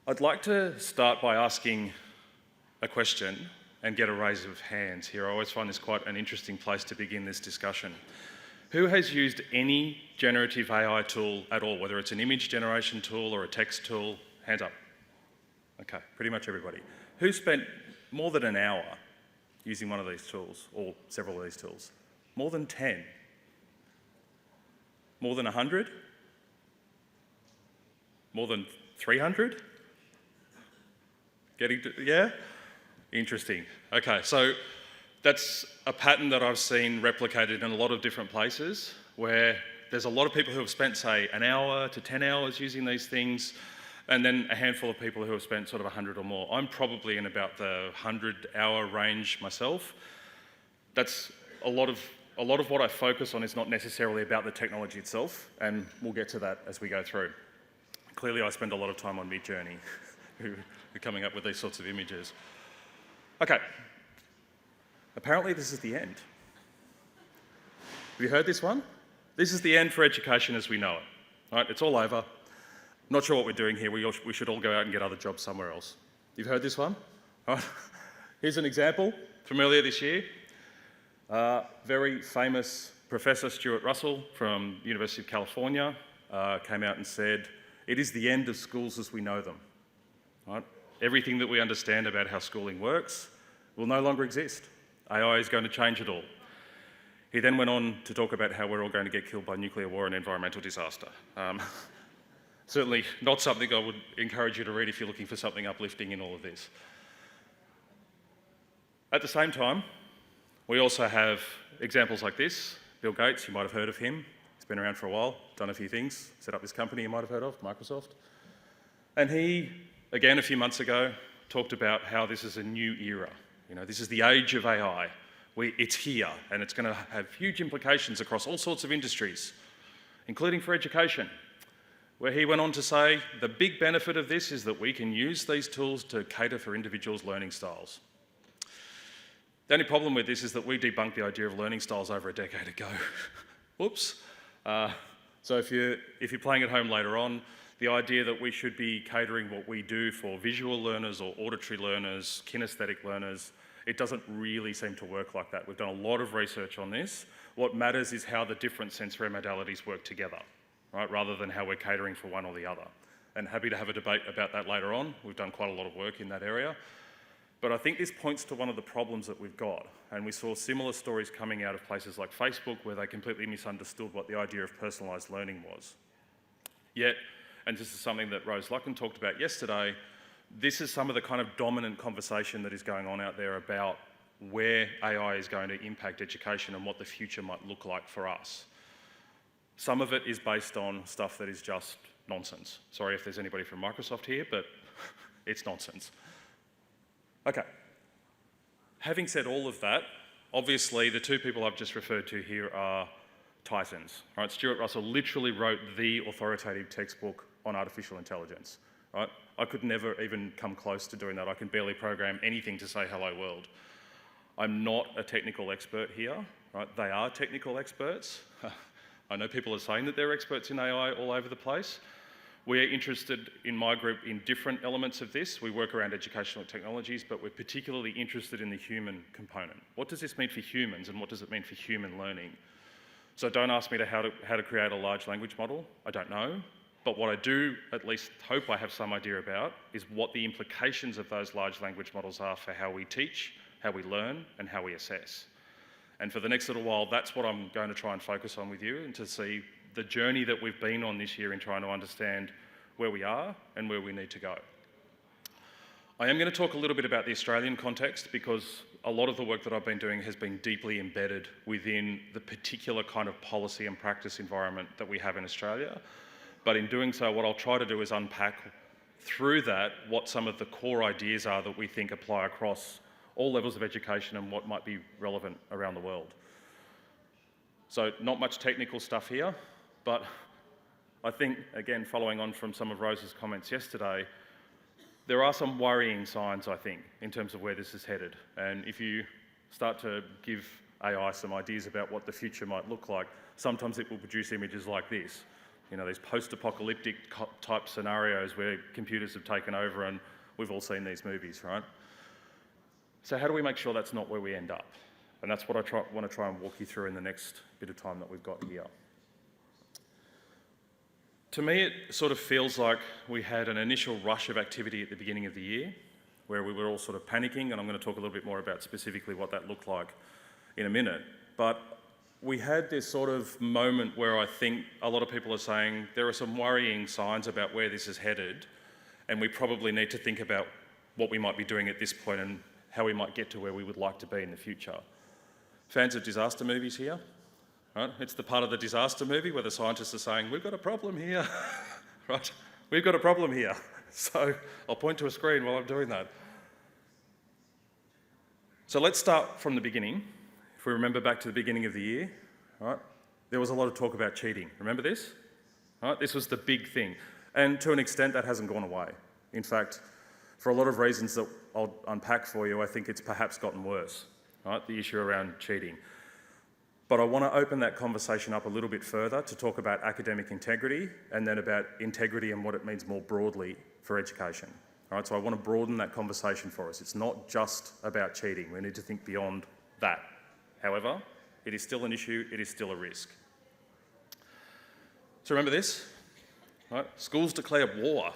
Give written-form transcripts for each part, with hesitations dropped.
I'd like to start by asking a question and get a raise of hands here. I always find this quite an interesting place to begin this discussion. Who has used any generative AI tool at all, whether it's an image generation tool or a text tool? Hands up. Okay, pretty much everybody. Who spent more than an hour using one of these tools, or several of these tools? More than 10? More than 100? More than 300? Yeah? Interesting. Okay, so that's a pattern that I've seen replicated in a lot of different places where there's a lot of people who have spent, say, an hour to 10 hours using these things, and then a handful of people who have spent sort of 100 or more. I'm probably in about the 100-hour range myself. That's a lot of what I focus on is not necessarily about the technology itself, and we'll get to that as we go through. Clearly, I spend a lot of time on Midjourney, who are coming up with these sorts of images. Okay, apparently this is the end. Have you heard this one? This is the end for education as we know it. Right, it's all over. Not sure what we're doing here. We should all go out and get other jobs somewhere else. You've heard this one? All right. Here's an example from earlier this year. Very famous Professor Stuart Russell from the University of California came out and said, "It is the end of schools as we know them." Right? Everything that we understand about how schooling works will no longer exist. AI is going to change it all. He then went on to talk about how we're all going to get killed by nuclear war and environmental disaster. Certainly not something I would encourage you to read if you're looking for something uplifting in all of this. At the same time, we also have examples like this. Bill Gates, you might have heard of him. He's been around for a while, done a few things, set up this company you might have heard of, Microsoft. And he, again, a few months ago, talked about how this is a new era. You know, this is the age of AI. It's here, and it's going to have huge implications across all sorts of industries, including for education, where he went on to say the big benefit of this is that we can use these tools to cater for individuals' learning styles. The only problem with this is that we debunked the idea of learning styles over a decade ago. Whoops. So if you're playing at home later on, the idea that we should be catering what we do for visual learners or auditory learners, kinesthetic learners, it doesn't really seem to work like that. We've done a lot of research on this. What matters is how the different sensory modalities work together, right, rather than how we're catering for one or the other. And happy to have a debate about that later on. We've done quite a lot of work in that area. But I think this points to one of the problems that we've got. And we saw similar stories coming out of places like Facebook where they completely misunderstood what the idea of personalised learning was. Yet, and this is something that Rose Luckin talked about yesterday, this is some of the kind of dominant conversation that is going on out there about where AI is going to impact education and what the future might look like for us. Some of it is based on stuff that is just nonsense. Sorry if there's anybody from Microsoft here, but it's nonsense. Okay. Having said all of that, obviously the two people I've just referred to here are titans. Right? Stuart Russell literally wrote the authoritative textbook on artificial intelligence. Right? I could never even come close to doing that. I can barely program anything to say hello world. I'm not a technical expert here. Right? They are technical experts. I know people are saying that they're experts in AI all over the place. We're interested in my group in different elements of this. We work around educational technologies, but we're particularly interested in the human component. What does this mean for humans and what does it mean for human learning? So don't ask me how to create a large language model. I don't know. But what I do at least hope I have some idea about is what the implications of those large language models are for how we teach, how we learn, and how we assess. And for the next little while, that's what I'm going to try and focus on with you, and to see the journey that we've been on this year in trying to understand where we are and where we need to go. I am going to talk a little bit about the Australian context because a lot of the work that I've been doing has been deeply embedded within the particular kind of policy and practice environment that we have in Australia. But in doing so, what I'll try to do is unpack through that what some of the core ideas are that we think apply across all levels of education and what might be relevant around the world. So not much technical stuff here, but I think, again, following on from some of Rose's comments yesterday, there are some worrying signs, I think, in terms of where this is headed. And if you start to give AI some ideas about what the future might look like, sometimes it will produce images like this. these post-apocalyptic type scenarios where computers have taken over, and we've all seen these movies, right? So how do we make sure that's not where we end up? And that's what I want to try and walk you through in the next bit of time that we've got here. To me, it sort of feels like we had an initial rush of activity at the beginning of the year where we were all sort of panicking, and I'm going to talk a little bit more about specifically what that looked like in a minute. But we had this sort of moment where I think a lot of people are saying there are some worrying signs about where this is headed, and we probably need to think about what we might be doing at this point and how we might get to where we would like to be in the future. Fans of disaster movies here? Right? It's the part of the disaster movie where the scientists are saying, we've got a problem here, right? We've got a problem here. So I'll point to a screen while I'm doing that. So let's start from the beginning. If we remember back to the beginning of the year, right, there was a lot of talk about cheating. Remember this? Right? This was the big thing. And to an extent, that hasn't gone away. In fact, for a lot of reasons that I'll unpack for you, I think it's perhaps gotten worse, right? The issue around cheating. But I want to open that conversation up a little bit further to talk about academic integrity and then about integrity and what it means more broadly for education. All right, so I want to broaden that conversation for us. It's not just about cheating. We need to think beyond that. However, it is still an issue, it is still a risk. So remember this, right? Schools declare war.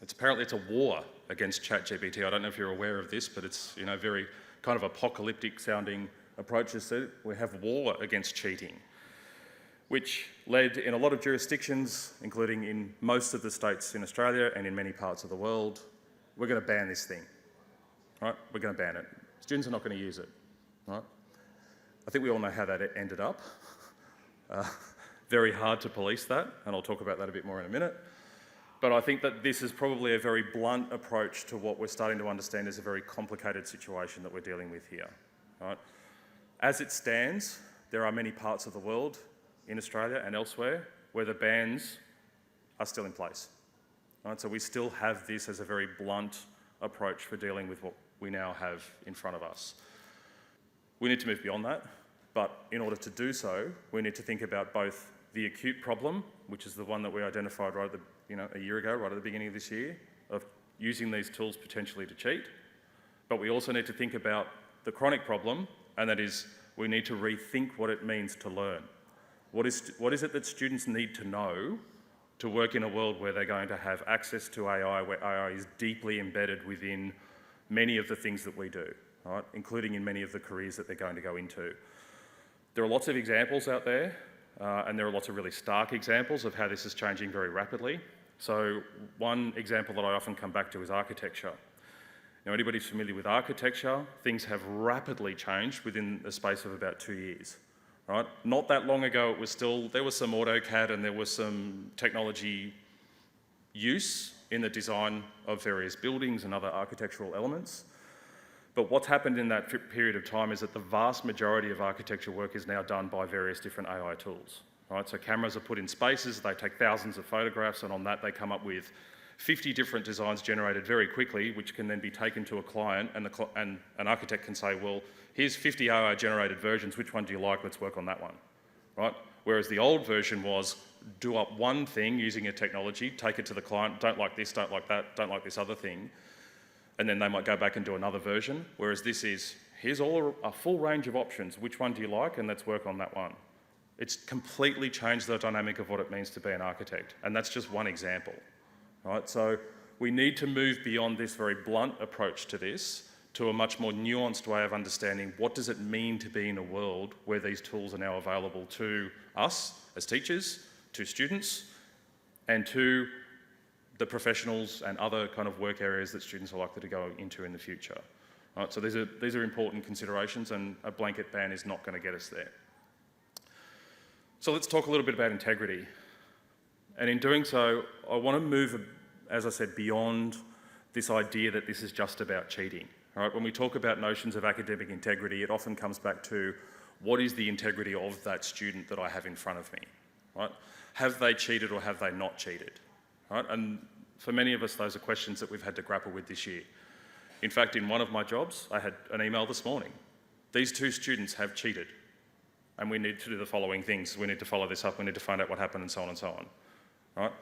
Apparently it's a war against ChatGPT. I don't know if you're aware of this, but it's very kind of apocalyptic sounding approaches to it. We have war against cheating, which led in a lot of jurisdictions, including in most of the states in Australia and in many parts of the world, we're going to ban this thing, right? We're going to ban it. Students are not going to use it, right? I think we all know how that ended up. Very hard to police that, and I'll talk about that a bit more in a minute. But I think that this is probably a very blunt approach to what we're starting to understand is a very complicated situation that we're dealing with here, right? As it stands, there are many parts of the world, in Australia and elsewhere, where the bans are still in place. Right? So we still have this as a very blunt approach for dealing with what we now have in front of us. We need to move beyond that, but in order to do so, we need to think about both the acute problem, which is the one that we identified right at the, a year ago, right at the beginning of this year, of using these tools potentially to cheat, but we also need to think about the chronic problem, and that is we need to rethink what it means to learn. What is it that students need to know to work in a world where they're going to have access to AI, where AI is deeply embedded within many of the things that we do, right? Including in many of the careers that they're going to go into. There are lots of examples out there, and there are lots of really stark examples of how this is changing very rapidly. So one example that I often come back to is architecture. Now, anybody familiar with architecture, things have rapidly changed within the space of about 2 years, right? Not that long ago, there was some AutoCAD and there was some technology use in the design of various buildings and other architectural elements. But what's happened in that period of time is that the vast majority of architecture work is now done by various different AI tools, right? So cameras are put in spaces, they take thousands of photographs, and on that they come up with 50 different designs generated very quickly, which can then be taken to a client, and an architect can say, well, here's 50 AI generated versions, which one do you like? Let's work on that one, right? Whereas the old version was do up one thing using a technology, take it to the client, don't like this, don't like that, don't like this other thing, and then they might go back and do another version. Whereas this is, here's a full range of options, which one do you like, and let's work on that one. It's completely changed the dynamic of what it means to be an architect, and that's just one example. Right, so we need to move beyond this very blunt approach to this to a much more nuanced way of understanding what does it mean to be in a world where these tools are now available to us as teachers, to students, and to the professionals and other kind of work areas that students are likely to go into in the future. Right, so these are important considerations, and a blanket ban is not going to get us there. So let's talk a little bit about integrity. And in doing so, I want to move, as I said, beyond this idea that this is just about cheating. Right? When we talk about notions of academic integrity, it often comes back to what is the integrity of that student that I have in front of me? Right? Have they cheated or have they not cheated? Right? And for many of us, those are questions that we've had to grapple with this year. In fact, in one of my jobs, I had an email this morning. These 2 students have cheated, and we need to do the following things. We need to follow this up, we need to find out what happened, and so on and so on. right?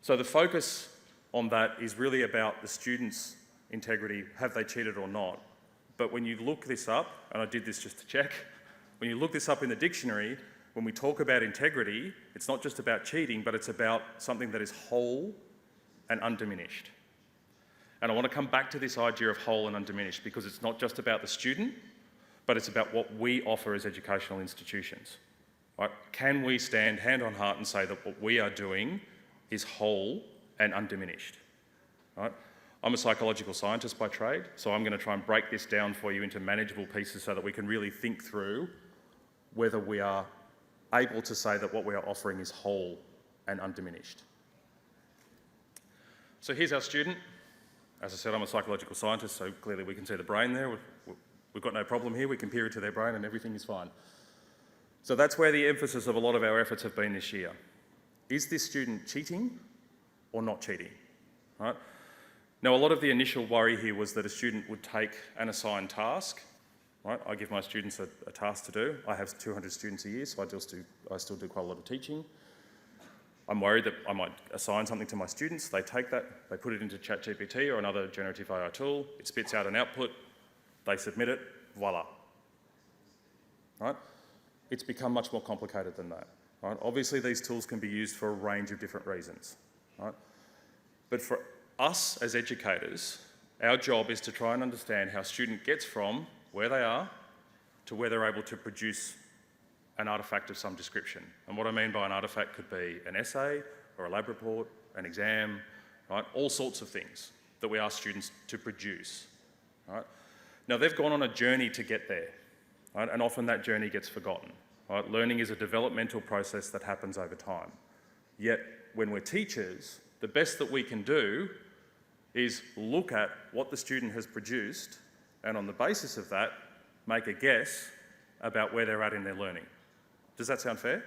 So the focus on that is really about the students' integrity, have they cheated or not. But when you look this up, and I did this just to check, when you look this up in the dictionary, when we talk about integrity, it's not just about cheating, but it's about something that is whole and undiminished. And I want to come back to this idea of whole and undiminished because it's not just about the student, but it's about what we offer as educational institutions. Right? Can we stand hand on heart and say that what we are doing is whole and undiminished? Right? I'm a psychological scientist by trade, so I'm going to try and break this down for you into manageable pieces so that we can really think through whether we are able to say that what we are offering is whole and undiminished. So here's our student. As I said, I'm a psychological scientist, so clearly we can see the brain there. We've got no problem here. We can peer into their brain and everything is fine. So that's where the emphasis of a lot of our efforts have been this year. Is this student cheating or not cheating? Right? Now, a lot of the initial worry here was that a student would take an assigned task. Right? I give my students a task to do. I have 200 students a year, so I still do quite a lot of teaching. I'm worried that I might assign something to my students. They take that, they put it into ChatGPT or another generative AI tool. It spits out an output. They submit it. Voila. Right? It's become much more complicated than that. Right? Obviously, these tools can be used for a range of different reasons. Right? But for us as educators, our job is to try and understand how a student gets from where they are to where they're able to produce an artefact of some description. And what I mean by an artefact could be an essay or a lab report, an exam, right? All sorts of things that we ask students to produce. Right? Now, they've gone on a journey to get there, right? And often that journey gets forgotten. Right? Learning is a developmental process that happens over time. Yet, when we're teachers, the best that we can do is look at what the student has produced and on the basis of that, make a guess about where they're at in their learning. Does that sound fair?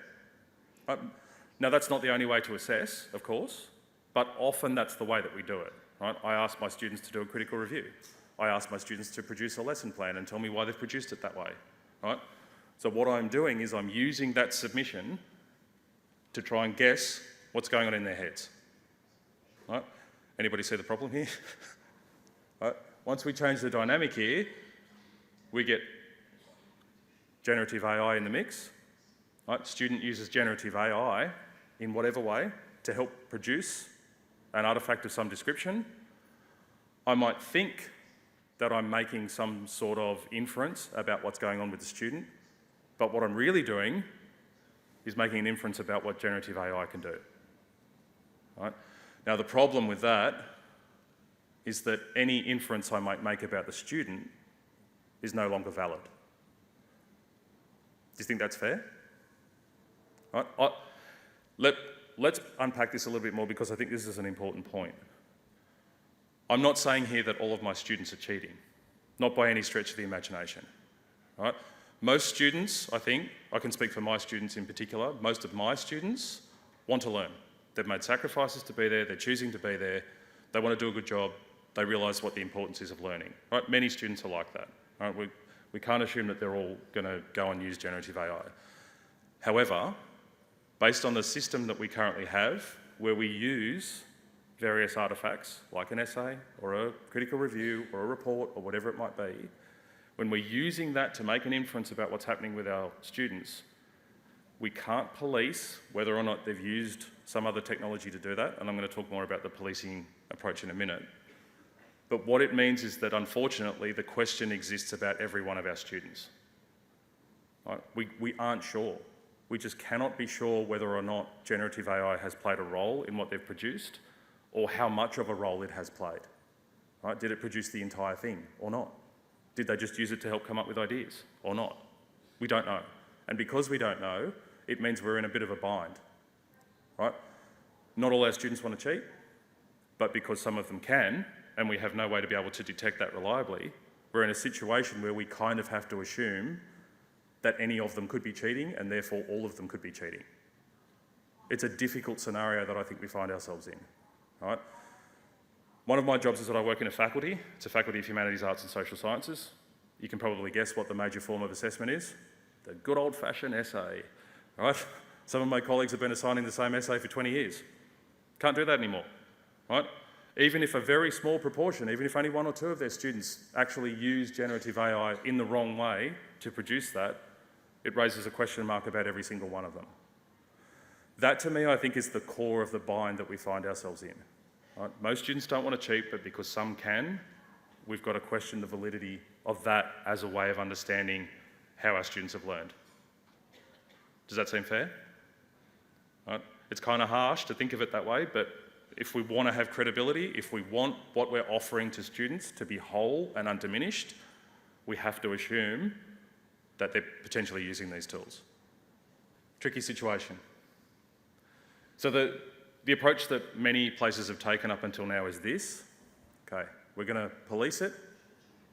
Now, that's not the only way to assess, of course, but often that's the way that we do it. Right? I ask my students to do a critical review. I ask my students to produce a lesson plan and tell me why they've produced it that way. Right? So what I'm doing is I'm using that submission to try and guess what's going on in their heads. Right? Anybody see the problem here? Right? Once we change the dynamic here, we get generative AI in the mix. Right? Student uses generative AI in whatever way to help produce an artefact of some description. I might think that I'm making some sort of inference about what's going on with the student, but what I'm really doing is making an inference about what generative AI can do. Right? Now, the problem with that is that any inference I might make about the student is no longer valid. Do you think that's fair? Right? Let's unpack this a little bit more because I think this is an important point. I'm not saying here that all of my students are cheating, not by any stretch of the imagination. Right? Most students, I think, I can speak for my students in particular, most of my students want to learn. They've made sacrifices to be there, they're choosing to be there, they want to do a good job, they realise what the importance is of learning. Right? Many students are like that. Right? We can't assume that they're all going to go and use generative AI. However, based on the system that we currently have, where we use various artefacts, like an essay or a critical review or a report or whatever it might be, when we're using that to make an inference about what's happening with our students, we can't police whether or not they've used some other technology to do that, and I'm going to talk more about the policing approach in a minute. But what it means is that, unfortunately, the question exists about every one of our students. Right? We aren't sure. We just cannot be sure whether or not generative AI has played a role in what they've produced or how much of a role it has played. Right? Did it produce the entire thing or not? Did they just use it to help come up with ideas or not? We don't know. And because we don't know, it means we're in a bit of a bind. Right? Not all our students want to cheat, but because some of them can, and we have no way to be able to detect that reliably, we're in a situation where we kind of have to assume that any of them could be cheating and therefore all of them could be cheating. It's a difficult scenario that I think we find ourselves in. Right? One of my jobs is that I work in a faculty. It's a Faculty of Humanities, Arts and Social Sciences. You can probably guess what the major form of assessment is. The good old-fashioned essay. Right? Some of my colleagues have been assigning the same essay for 20 years. Can't do that anymore, right? Even if a very small proportion, even if only 1 or 2 of their students actually use generative AI in the wrong way to produce that, it raises a question mark about every single one of them. That, to me, I think is the core of the bind that we find ourselves in. Right? Most students don't want to cheat, but because some can, we've got to question the validity of that as a way of understanding how our students have learned. Does that seem fair? Right? It's kind of harsh to think of it that way, but if we want to have credibility, if we want what we're offering to students to be whole and undiminished, we have to assume that they're potentially using these tools. Tricky situation. So the approach that many places have taken up until now is this. Okay, we're going to police it,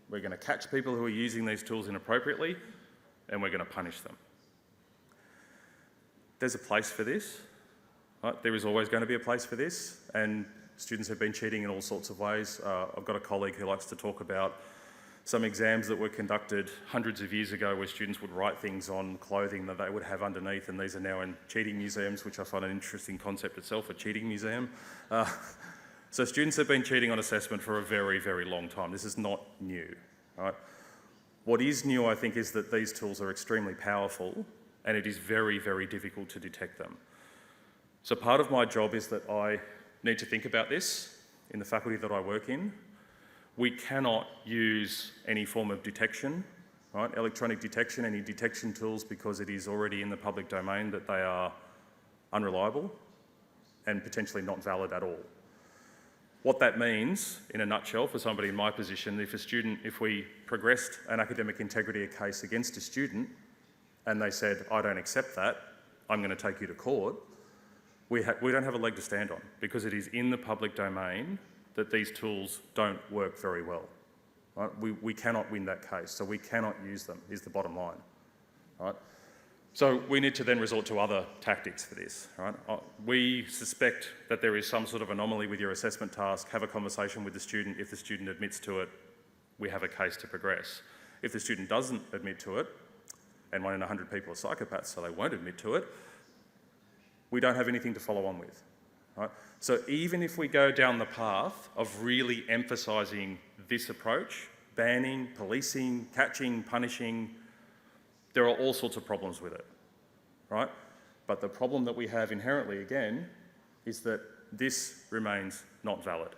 we're going to catch people who are using these tools inappropriately, and we're going to punish them. There's a place for this. Right? There is always going to be a place for this, and students have been cheating in all sorts of ways. I've got a colleague who likes to talk about some exams that were conducted hundreds of years ago where students would write things on clothing that they would have underneath, and these are now in cheating museums, which I find an interesting concept itself, a cheating museum. So students have been cheating on assessment for a very, very long time. This is not new. Right? What is new, I think, is that these tools are extremely powerful, and it is very, very difficult to detect them. So part of my job is that I need to think about this in the faculty that I work in. We cannot use any form of detection, right? Electronic detection, any detection tools, because it is already in the public domain, that they are unreliable and potentially not valid at all. What that means, in a nutshell, for somebody in my position, if we progressed an academic integrity case against a student and they said, I don't accept that, I'm going to take you to court, we don't have a leg to stand on, because it is in the public domain that these tools don't work very well. Right? We cannot win that case, so we cannot use them, is the bottom line. Right? So we need to then resort to other tactics for this. Right? We suspect that there is some sort of anomaly with your assessment task, have a conversation with the student. If the student admits to it, we have a case to progress. If the student doesn't admit to it, and 1 in 100 people are psychopaths, so they won't admit to it, we don't have anything to follow on with. Right? So even if we go down the path of really emphasising this approach, banning, policing, catching, punishing, there are all sorts of problems with it. Right? But the problem that we have inherently, again, is that this remains not valid.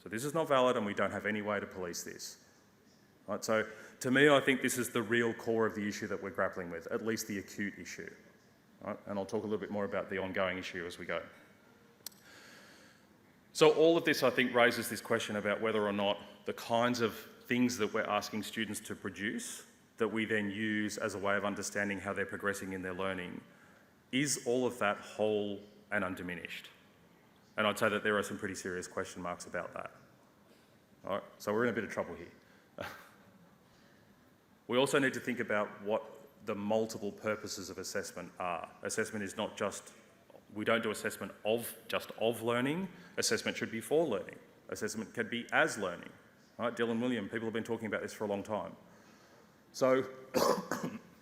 So this is not valid, and we don't have any way to police this. Right? So to me, I think this is the real core of the issue that we're grappling with, at least the acute issue. Right? And I'll talk a little bit more about the ongoing issue as we go. So all of this, I think, raises this question about whether or not the kinds of things that we're asking students to produce that we then use as a way of understanding how they're progressing in their learning, is all of that whole and undiminished? And I'd say that there are some pretty serious question marks about that. All right? So we're in a bit of trouble here. We also need to think about what the multiple purposes of assessment are. Assessment is not just, we don't do assessment just of learning. Assessment should be for learning. Assessment can be as learning. Right? Dylan William, people have been talking about this for a long time. So,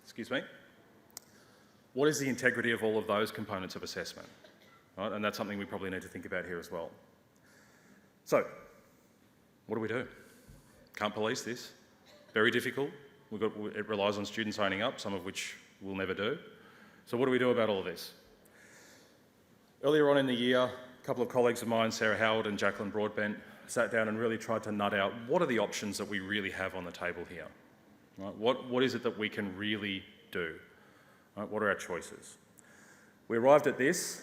excuse me, what is the integrity of all of those components of assessment? Right? And that's something we probably need to think about here as well. So, what do we do? Can't police this. Very difficult. It relies on students signing up, some of which we'll never do. So what do we do about all of this? Earlier on in the year, a couple of colleagues of mine, Sarah Howard and Jacqueline Broadbent, sat down and really tried to nut out what are the options that we really have on the table here. Right? What is it that we can really do? Right? What are our choices? We arrived at this.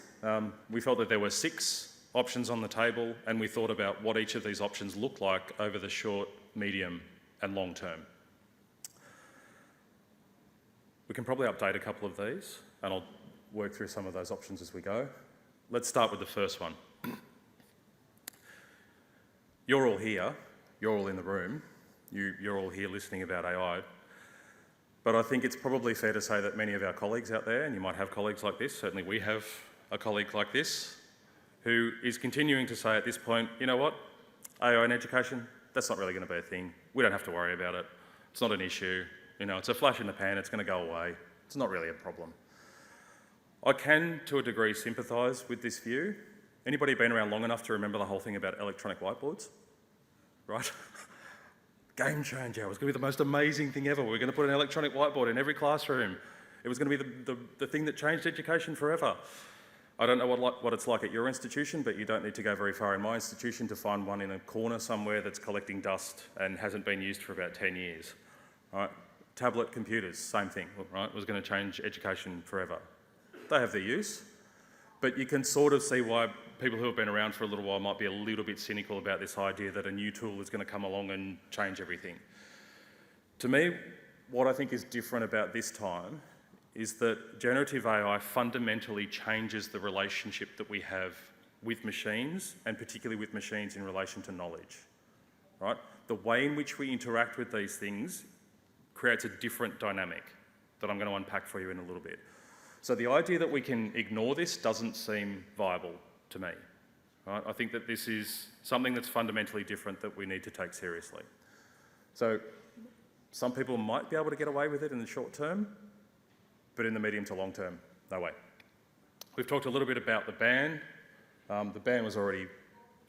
We felt that there were 6 options on the table, and we thought about what each of these options look like over the short, medium, and long term. We can probably update a couple of these, and I'll work through some of those options as we go. Let's start with the first one. You're all here, you're all in the room, you're all here listening about AI, but I think it's probably fair to say that many of our colleagues out there, and you might have colleagues like this, certainly we have a colleague like this, who is continuing to say at this point, you know what, AI in education, that's not really going to be a thing. We don't have to worry about it. It's not an issue. You know, it's a flash in the pan, it's going to go away. It's not really a problem. I can, to a degree, sympathise with this view, Anybody been around long enough to remember the whole thing about electronic whiteboards? Right? Game changer. It was going to be the most amazing thing ever. We're going to put an electronic whiteboard in every classroom. It was going to be the thing that changed education forever. I don't know what it's like at your institution, but you don't need to go very far in my institution to find one in a corner somewhere that's collecting dust and hasn't been used for about 10 years. Right? Tablet computers, same thing, right? It was going to change education forever. They have their use, but you can sort of see why people who have been around for a little while might be a little bit cynical about this idea that a new tool is going to come along and change everything. To me, what I think is different about this time is that generative AI fundamentally changes the relationship that we have with machines, and particularly with machines in relation to knowledge, right? The way in which we interact with these things creates a different dynamic that I'm going to unpack for you in a little bit. So the idea that we can ignore this doesn't seem viable to me, right? I think that this is something that's fundamentally different that we need to take seriously. So some people might be able to get away with it in the short term, but in the medium to long term, no way. We've talked a little bit about the ban. The ban was already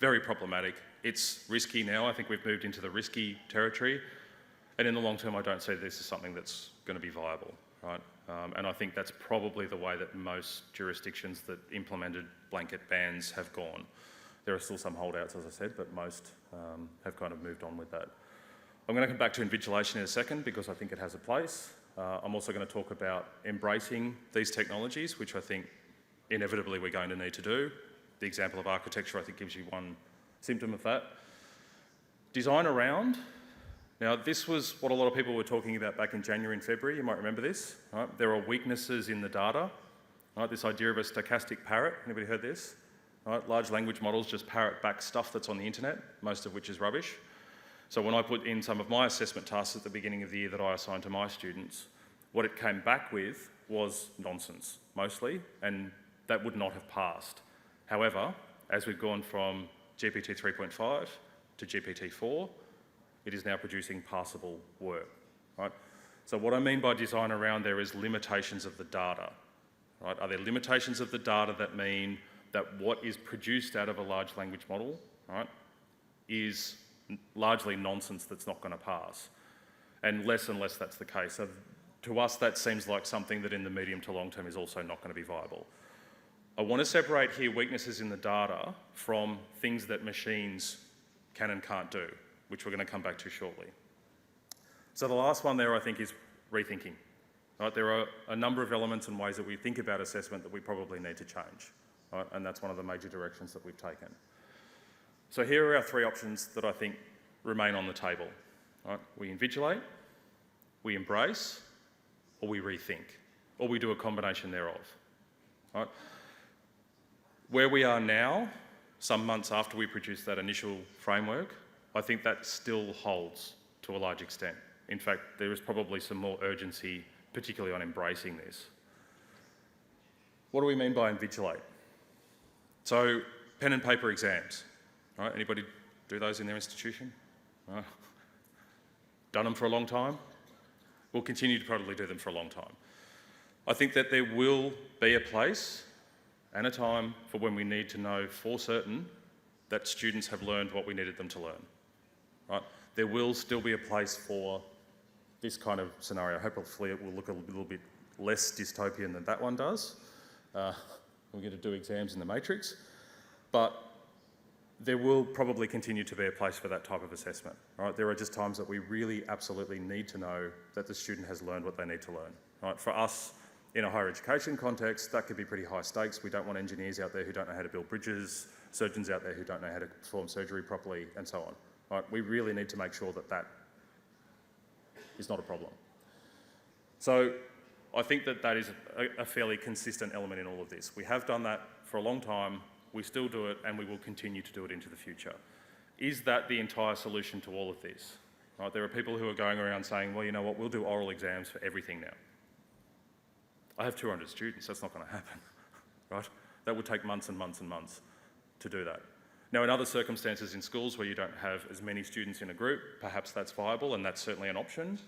very problematic. It's risky now. I think we've moved into the risky territory. And in the long term, I don't see this as something that's going to be viable, right? And I think that's probably the way that most jurisdictions that implemented blanket bans have gone. There are still some holdouts, as I said, but most have kind of moved on with that. I'm going to come back to invigilation in a second because I think it has a place. I'm also going to talk about embracing these technologies, which I think inevitably we're going to need to do. The example of architecture, I think, gives you one symptom of that. Design around. Now, this was what a lot of people were talking about back in January and February. You might remember this. Right? There are weaknesses in the data. Right? This idea of a stochastic parrot. Anybody heard this? Right? Large language models just parrot back stuff that's on the internet, most of which is rubbish. So when I put in some of my assessment tasks at the beginning of the year that I assigned to my students, what it came back with was nonsense, mostly, and that would not have passed. However, as we've gone from GPT 3.5 to GPT 4, it is now producing passable work, right? So what I mean by design around there is limitations of the data, right? Are there limitations of the data that mean that what is produced out of a large language model, right, is largely nonsense that's not going to pass? And less that's the case. So to us, that seems like something that in the medium to long term is also not going to be viable. I want to separate here weaknesses in the data from things that machines can and can't do, which we're going to come back to shortly. So the last one there, I think, is rethinking. Right? There are a number of elements and ways that we think about assessment that we probably need to change, right? And that's one of the major directions that we've taken. So here are our three options that I think remain on the table. Right? We invigilate, we embrace, or we rethink, or we do a combination thereof. Right? Where we are now, some months after we produced that initial framework, I think that still holds to a large extent. In fact, there is probably some more urgency, particularly on embracing this. What do we mean by invigilate? So, pen and paper exams. Right? Anybody do those in their institution? Done them for a long time? We'll continue to probably do them for a long time. I think that there will be a place and a time for when we need to know for certain that students have learned what we needed them to learn. Right? There will still be a place for this kind of scenario. Hopefully it will look a little bit less dystopian than that one does. We're going to do exams in the matrix, but there will probably continue to be a place for that type of assessment. Right? There are just times that we really absolutely need to know that the student has learned what they need to learn. Right? For us, in a higher education context, that could be pretty high stakes. We don't want engineers out there who don't know how to build bridges, surgeons out there who don't know how to perform surgery properly, and so on. Right? We really need to make sure that that is not a problem. So I think that that is a fairly consistent element in all of this. We have done that for a long time, we still do it, and we will continue to do it into the future. Is that the entire solution to all of this? Right? There are people who are going around saying, well, you know what, we'll do oral exams for everything now. I have 200 students, that's not going to happen, right? That would take months and months and months to do that. Now, in other circumstances in schools where you don't have as many students in a group, perhaps that's viable, and that's certainly an option.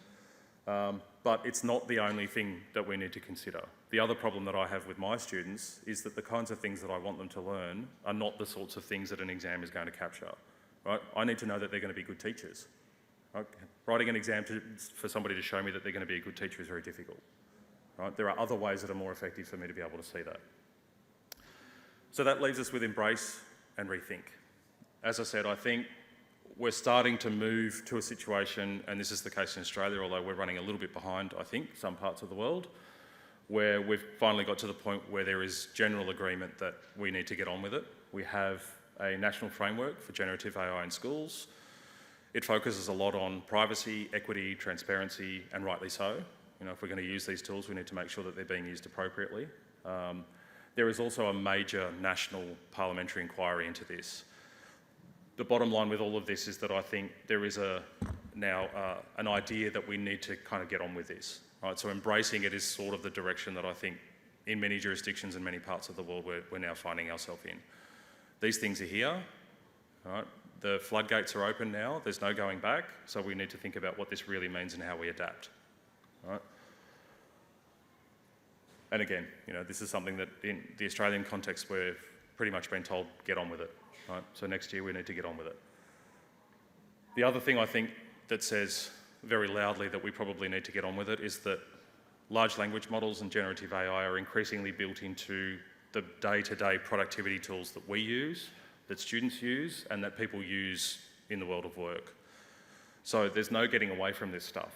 But it's not the only thing that we need to consider. The other problem that I have with my students is that the kinds of things that I want them to learn are not the sorts of things that an exam is going to capture. Right? I need to know that they're going to be good teachers. Right? Writing an exam for somebody to show me that they're going to be a good teacher is very difficult. Right? There are other ways that are more effective for me to be able to see that. So that leaves us with embrace and rethink. As I said, I think we're starting to move to a situation, and this is the case in Australia, although we're running a little bit behind, I think, some parts of the world, where we've finally got to the point where there is general agreement that we need to get on with it. We have a national framework for generative AI in schools. It focuses a lot on privacy, equity, transparency, and rightly so. You know, if we're going to use these tools, we need to make sure that they're being used appropriately. There is also a major national parliamentary inquiry into this. The bottom line with all of this is that I think there is now an idea that we need to kind of get on with this. Right? So embracing it is sort of the direction that I think in many jurisdictions and many parts of the world we're now finding ourselves in. These things are here. Right? The floodgates are open now. There's no going back. So we need to think about what this really means and how we adapt. Right? And again, you know, this is something that in the Australian context we've pretty much been told, get on with it. Right? So next year we need to get on with it. The other thing I think that says very loudly that we probably need to get on with it is that large language models and generative AI are increasingly built into the day-to-day productivity tools that we use, that students use, and that people use in the world of work. So there's no getting away from this stuff.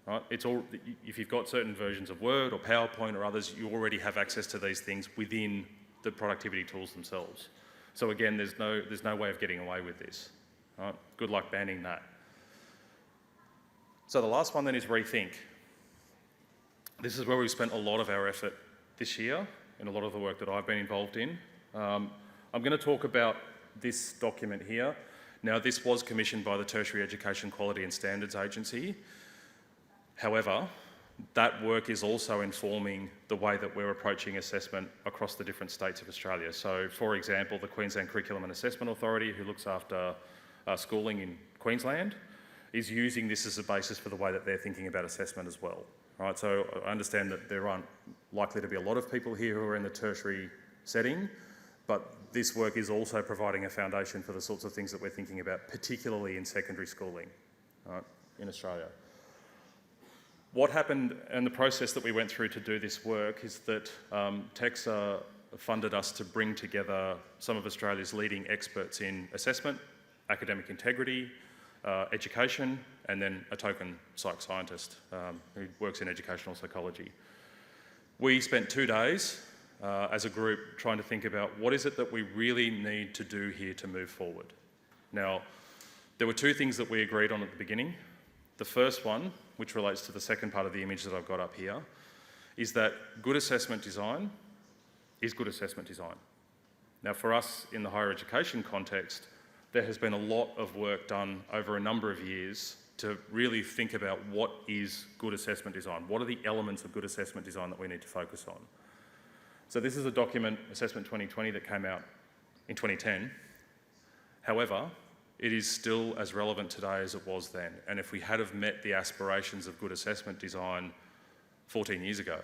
Right? It's all, if you've got certain versions of Word or PowerPoint or others, you already have access to these things within the productivity tools themselves. So again, there's no way of getting away with this. Right? Good luck banning that. So the last one then is rethink. This is where we've spent a lot of our effort this year and a lot of the work that I've been involved in. I'm going to talk about this document here. Now, this was commissioned by the Tertiary Education Quality and Standards Agency. However, that work is also informing the way that we're approaching assessment across the different states of Australia. So, for example, the Queensland Curriculum and Assessment Authority, who looks after schooling in Queensland, is using this as a basis for the way that they're thinking about assessment as well. Right? So I understand that there aren't likely to be a lot of people here who are in the tertiary setting, but this work is also providing a foundation for the sorts of things that we're thinking about, particularly in secondary schooling, right, in Australia. What happened and the process that we went through to do this work is that TEXA funded us to bring together some of Australia's leading experts in assessment, academic integrity, education, and then a token psych scientist who works in educational psychology. We spent 2 days as a group trying to think about what is it that we really need to do here to move forward. Now, there were 2 things that we agreed on at the beginning. The first one, which relates to the second part of the image that I've got up here, is that good assessment design is good assessment design. Now, for us in the higher education context, there has been a lot of work done over a number of years to really think about what is good assessment design. What are the elements of good assessment design that we need to focus on? So this is a document, Assessment 2020, that came out in 2010. However, it is still as relevant today as it was then. And if we had have met the aspirations of good assessment design 14 years ago,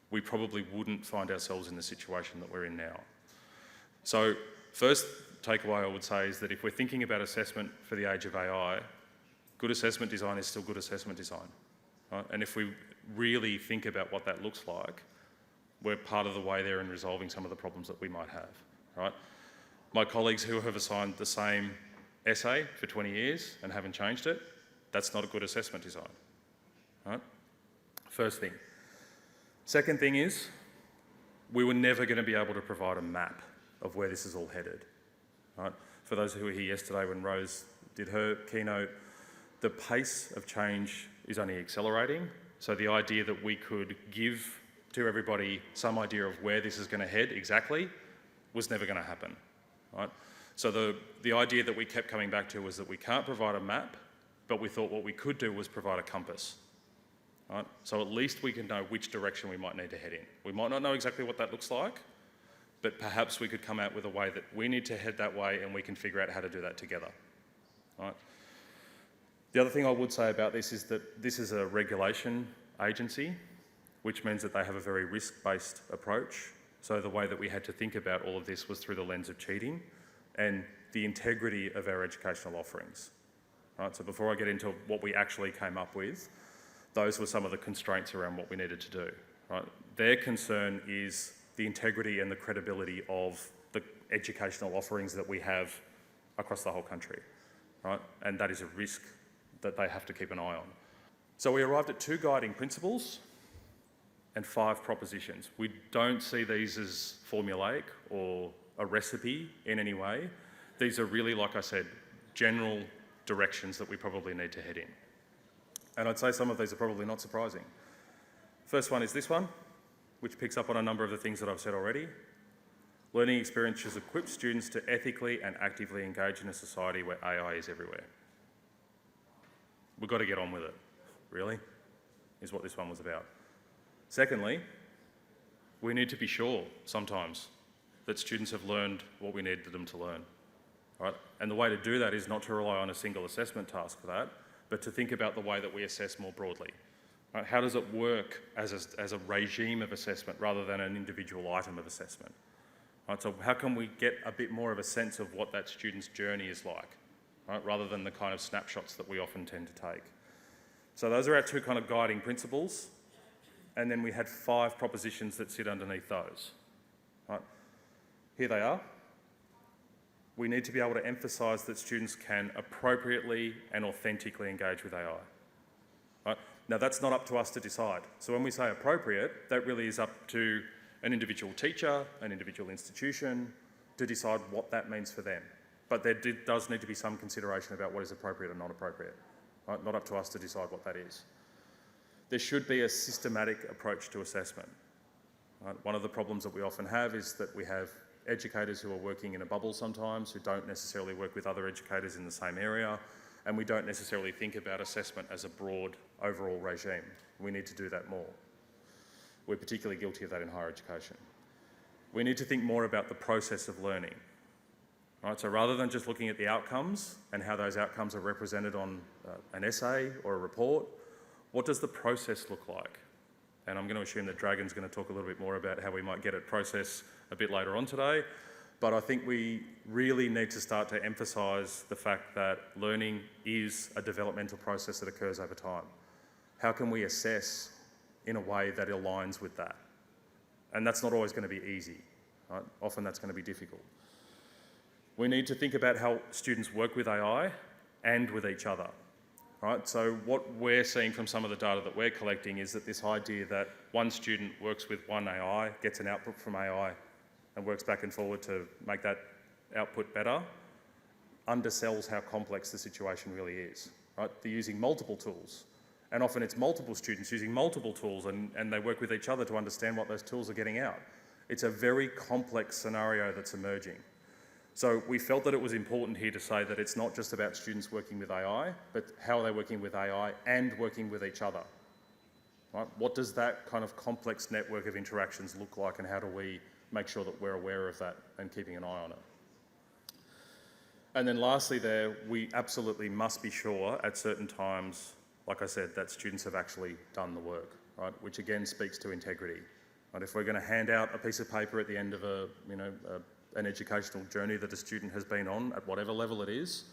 we probably wouldn't find ourselves in the situation that we're in now. So first takeaway I would say is that if we're thinking about assessment for the age of AI, good assessment design is still good assessment design. Right? And if we really think about what that looks like, we're part of the way there in resolving some of the problems that we might have. Right? My colleagues who have assigned the same essay for 20 years and haven't changed it, that's not a good assessment design. Right? First thing. Second thing is, we were never going to be able to provide a map of where this is all headed. Right? For those who were here yesterday when Rose did her keynote, the pace of change is only accelerating. So the idea that we could give to everybody some idea of where this is going to head exactly was never going to happen. Right? So the idea that we kept coming back to was that we can't provide a map, but we thought what we could do was provide a compass. Right? So at least we can know which direction we might need to head in. We might not know exactly what that looks like, but perhaps we could come out with a way that we need to head that way and we can figure out how to do that together. Right? The other thing I would say about this is that this is a regulation agency, which means that they have a very risk-based approach. So the way that we had to think about all of this was through the lens of cheating and the integrity of our educational offerings. Right, so before I get into what we actually came up with, those were some of the constraints around what we needed to do. Right? Their concern is the integrity and the credibility of the educational offerings that we have across the whole country. Right? And that is a risk that they have to keep an eye on. So we arrived at 2 guiding principles and 5 propositions. We don't see these as formulaic or a recipe in any way. These are really, like I said, general directions that we probably need to head in. And I'd say some of these are probably not surprising. First one is this one, which picks up on a number of the things that I've said already. Learning experiences equip students to ethically and actively engage in a society where AI is everywhere. We've got to get on with it, really, is what this one was about. Secondly, we need to be sure sometimes that students have learned what we need them to learn. Right? And the way to do that is not to rely on a single assessment task for that, but to think about the way that we assess more broadly. Right? How does it work as a regime of assessment rather than an individual item of assessment? Right? So how can we get a bit more of a sense of what that student's journey is like, right? Rather than the kind of snapshots that we often tend to take? So those are our 2 kind of guiding principles. And then we had 5 propositions that sit underneath those. Right? Here they are. We need to be able to emphasise that students can appropriately and authentically engage with AI. Right? Now, that's not up to us to decide. So when we say appropriate, that really is up to an individual teacher, an individual institution, to decide what that means for them. But there does need to be some consideration about what is appropriate and not appropriate. Right? Not up to us to decide what that is. There should be a systematic approach to assessment. Right? One of the problems that we often have is that we have educators who are working in a bubble sometimes, who don't necessarily work with other educators in the same area, and we don't necessarily think about assessment as a broad overall regime. We need to do that more. We're particularly guilty of that in higher education. We need to think more about the process of learning. Right? So rather than just looking at the outcomes and how those outcomes are represented on an essay or a report, what does the process look like? And I'm going to assume that Dragon's going to talk a little bit more about how we might get at process a bit later on today. But I think we really need to start to emphasise the fact that learning is a developmental process that occurs over time. How can we assess in a way that aligns with that? And that's not always going to be easy. Right? Often that's going to be difficult. We need to think about how students work with AI and with each other. Right? So what we're seeing from some of the data that we're collecting is that this idea that one student works with one AI, gets an output from AI, and works back and forward to make that output better, undersells how complex the situation really is. Right? They're using multiple tools, and often it's multiple students using multiple tools, and they work with each other to understand what those tools are getting out. It's a very complex scenario that's emerging. So we felt that it was important here to say that it's not just about students working with AI, but how are they working with AI and working with each other? Right? What does that kind of complex network of interactions look like, and how do we make sure that we're aware of that and keeping an eye on it? And then lastly there, we absolutely must be sure at certain times, like I said, that students have actually done the work, right? Which again speaks to integrity. Right? If we're going to hand out a piece of paper at the end of an educational journey that a student has been on, at whatever level it is,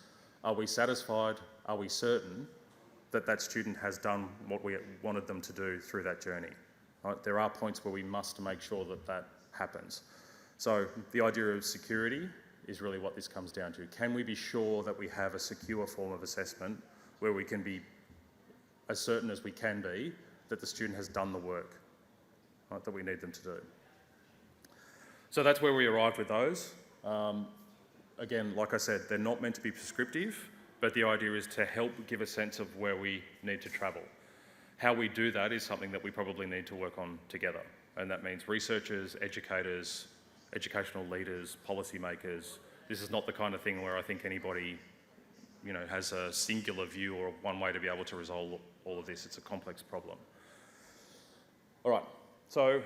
are we satisfied, are we certain that that student has done what we wanted them to do through that journey? Right? There are points where we must make sure that that happens. So the idea of security is really what this comes down to. Can we be sure that we have a secure form of assessment where we can be as certain as we can be that the student has done the work, right, that we need them to do? So that's where we arrived with those. Again, like I said, they're not meant to be prescriptive, but the idea is to help give a sense of where we need to travel. How we do that is something that we probably need to work on together. And that means researchers, educators, educational leaders, policymakers. This is not the kind of thing where I think anybody, has a singular view or one way to be able to resolve all of this. It's a complex problem. All right, so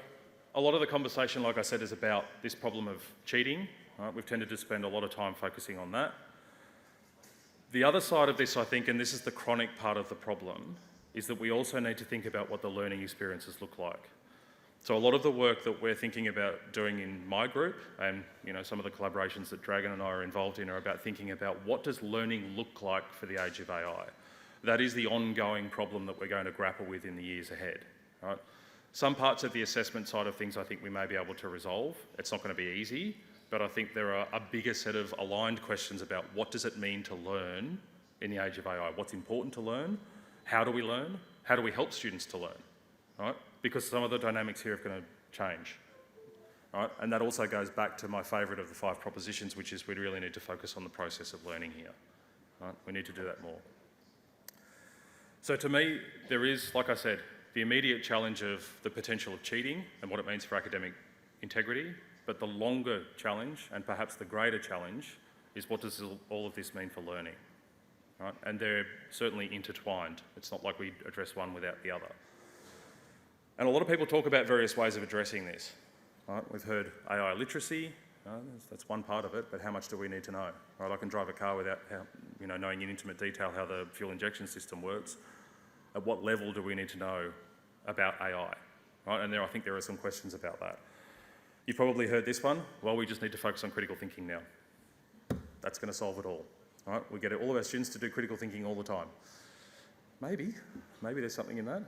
a lot of the conversation, like I said, is about this problem of cheating. Right? We've tended to spend a lot of time focusing on that. The other side of this, I think, and this is the chronic part of the problem, is that we also need to think about what the learning experiences look like. So a lot of the work that we're thinking about doing in my group, and some of the collaborations that Dragon and I are involved in, are about thinking about what does learning look like for the age of AI. That is the ongoing problem that we're going to grapple with in the years ahead. Right? Some parts of the assessment side of things I think we may be able to resolve. It's not going to be easy, but I think there are a bigger set of aligned questions about what does it mean to learn in the age of AI? What's important to learn? How do we learn? How do we help students to learn? Right? Because some of the dynamics here are going to change. Right? And that also goes back to my favourite of the 5 propositions, which is we really need to focus on the process of learning here. Right? We need to do that more. So to me, there is, like I said, the immediate challenge of the potential of cheating and what it means for academic integrity, but the longer challenge, and perhaps the greater challenge, is what does all of this mean for learning? Right? And they're certainly intertwined. It's not like we address one without the other. And a lot of people talk about various ways of addressing this. Right? We've heard AI literacy, that's one part of it, but how much do we need to know? Right? I can drive a car without knowing in intimate detail how the fuel injection system works. At what level do we need to know about AI? Right? And I think there are some questions about that. You've probably heard this one. Well, we just need to focus on critical thinking now. That's going to solve it all. Right? We get all of our students to do critical thinking all the time. Maybe there's something in that.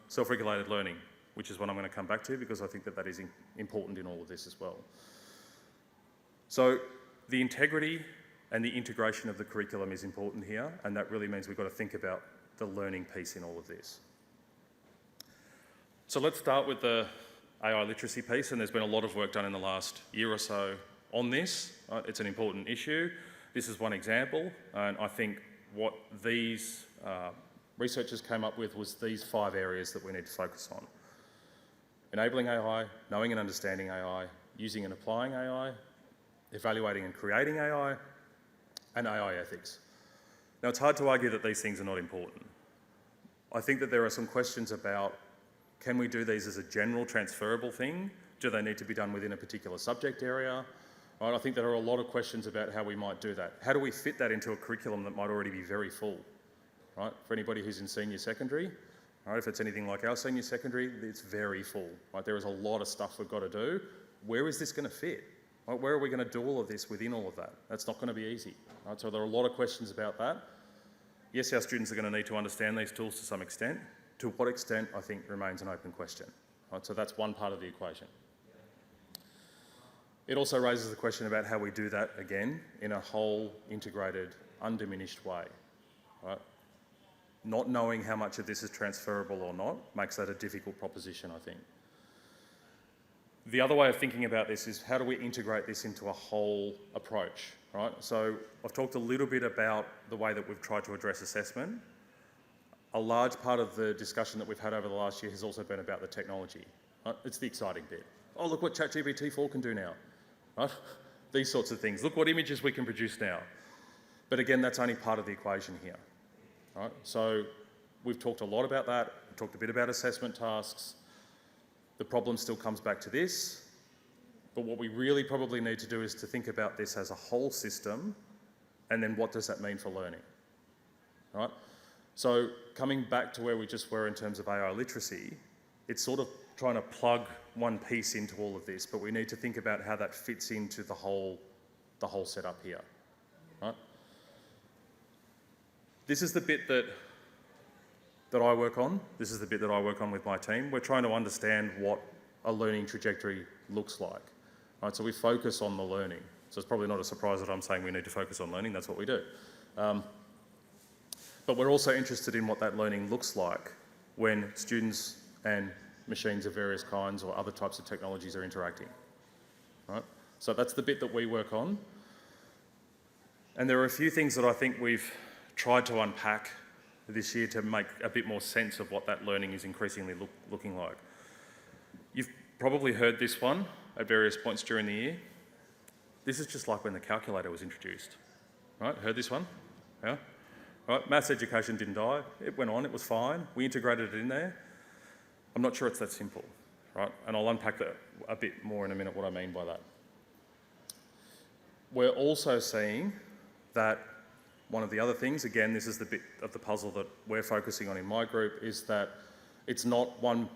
Self-regulated learning, which is what I'm going to come back to because I think that is important in all of this as well. So the integrity and the integration of the curriculum is important here, and that really means we've got to think about the learning piece in all of this. So let's start with the AI literacy piece, and there's been a lot of work done in the last year or so on this. It's an important issue. This is one example, and I think what these researchers came up with was these 5 areas that we need to focus on. Enabling AI, knowing and understanding AI, using and applying AI, evaluating and creating AI, and AI ethics. Now, it's hard to argue that these things are not important. I think that there are some questions about, can we do these as a general transferable thing? Do they need to be done within a particular subject area? Right, I think there are a lot of questions about how we might do that. How do we fit that into a curriculum that might already be very full? Right? For anybody who's in senior secondary, right, if it's anything like our senior secondary, it's very full. Right? There is a lot of stuff we've got to do. Where is this going to fit? Right? Where are we going to do all of this within all of that? That's not going to be easy. Right? So there are a lot of questions about that. Yes, our students are going to need to understand these tools to some extent. To what extent, I think, remains an open question. Right? So that's one part of the equation. It also raises the question about how we do that, again, in a whole, integrated, undiminished way. Right? Not knowing how much of this is transferable or not makes that a difficult proposition, I think. The other way of thinking about this is how do we integrate this into a whole approach, right? So I've talked a little bit about the way that we've tried to address assessment. A large part of the discussion that we've had over the last year has also been about the technology. Right? It's the exciting bit. Oh, look what ChatGPT-4 can do now. Right? These sorts of things. Look what images we can produce now. But again, that's only part of the equation here. Right? So we've talked a lot about that. We've talked a bit about assessment tasks. The problem still comes back to this. But what we really probably need to do is to think about this as a whole system, and then what does that mean for learning? Right? So coming back to where we just were in terms of AI literacy, it's sort of trying to plug one piece into all of this, but we need to think about how that fits into the whole setup here. Right? This is the bit that I work on. This is the bit that I work on with my team. We're trying to understand what a learning trajectory looks like. Right? So we focus on the learning. So it's probably not a surprise that I'm saying we need to focus on learning. That's what we do. But we're also interested in what that learning looks like when students and machines of various kinds or other types of technologies are interacting. Right? So that's the bit that we work on. And there are a few things that I think we've tried to unpack this year to make a bit more sense of what that learning is increasingly looking like. You've probably heard this one at various points during the year. This is just like when the calculator was introduced. Right? Heard this one? Yeah? Right? Maths education didn't die. It went on, it was fine. We integrated it in there. I'm not sure it's that simple, right? And I'll unpack that a bit more in a minute, what I mean by that. We're also seeing that one of the other things, again, this is the bit of the puzzle that we're focusing on in my group, is that it's not one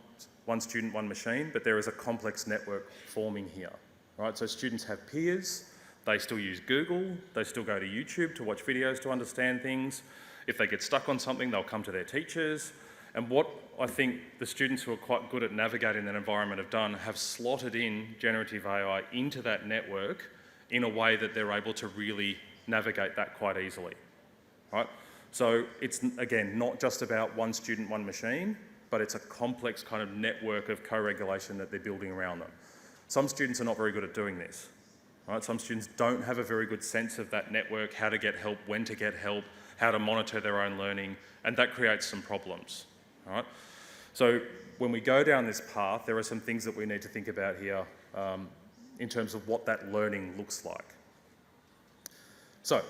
student, one machine, but there is a complex network forming here, right? So students have peers, they still use Google, they still go to YouTube to watch videos to understand things. If they get stuck on something, they'll come to their teachers. And what I think the students who are quite good at navigating that environment have slotted in generative AI into that network in a way that they're able to really navigate that quite easily, right? So it's, again, not just about one student, one machine, but it's a complex kind of network of co-regulation that they're building around them. Some students are not very good at doing this, right? Some students don't have a very good sense of that network, how to get help, when to get help, how to monitor their own learning, and that creates some problems, right? So when we go down this path, there are some things that we need to think about here in terms of what that learning looks like. So